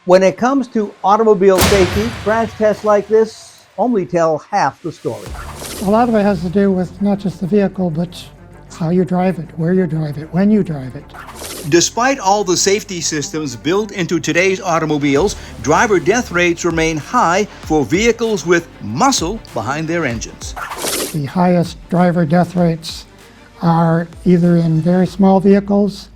When it comes to automobile safety, crash tests like this only tell half the story. A lot of it has to do with not just the vehicle, but how you drive it, where you drive it, when you drive it. Despite all the safety systems built into today's automobiles, driver death rates remain high for vehicles with muscle behind their engines. The highest driver death rates are either in very small vehicles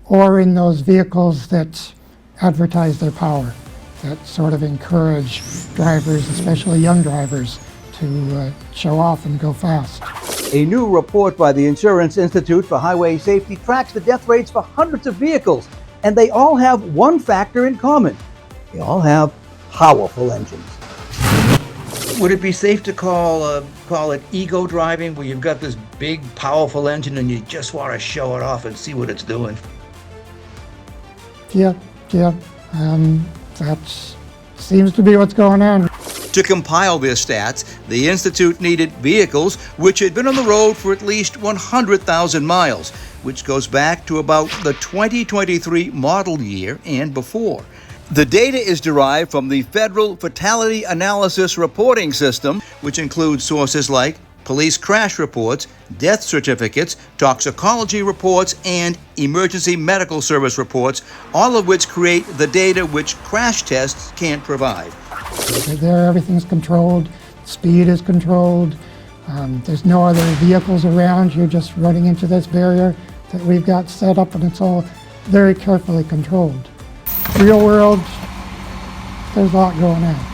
or in those vehicles that advertise their power, that sort of encourage drivers, especially young drivers, to show off and go fast. A new report by the Insurance Institute for Highway Safety tracks the death rates for hundreds of vehicles, and they all have one factor in common. They all have powerful engines. Would it be safe to call it ego driving, where you've got this big, powerful engine and you just want to show it off and see what it's doing? Yeah, that seems to be what's going on. To compile their stats, the Institute needed vehicles which had been on the road for at least 100,000 miles, which goes back to about the 2023 model year and before. The data is derived from the Federal Fatality Analysis Reporting System, which includes sources like police crash reports, death certificates, toxicology reports, and emergency medical service reports, all of which create the data which crash tests can't provide. There, everything's controlled, speed is controlled, there's no other vehicles around, you're just running into this barrier that we've got set up, and it's all very carefully controlled. Real world, there's a lot going on.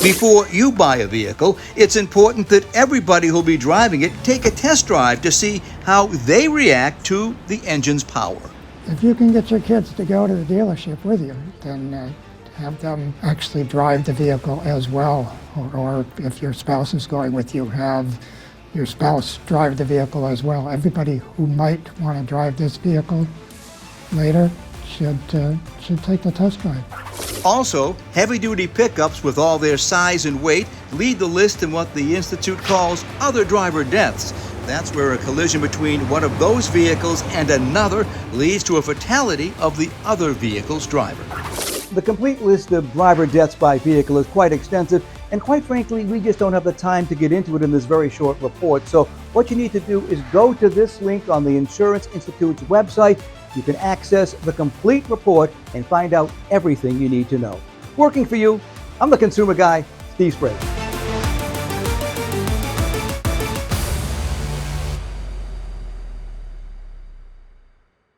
Before you buy a vehicle, it's important that everybody who'll be driving it take a test drive to see how they react to the engine's power. If you can get your kids to go to the dealership with you, then have them actually drive the vehicle as well. Or if your spouse is going with you, have your spouse drive the vehicle as well. Everybody who might want to drive this vehicle later should take the test drive. Also, heavy-duty pickups with all their size and weight lead the list in what the Institute calls other driver deaths. That's where a collision between one of those vehicles and another leads to a fatality of the other vehicle's driver. The complete list of driver deaths by vehicle is quite extensive, and quite frankly, we just don't have the time to get into it in this very short report. So what you need to do is go to this link on the Insurance Institute's website. You can access the complete report and find out everything you need to know. Working for you, I'm the consumer guy, Steve Sprague.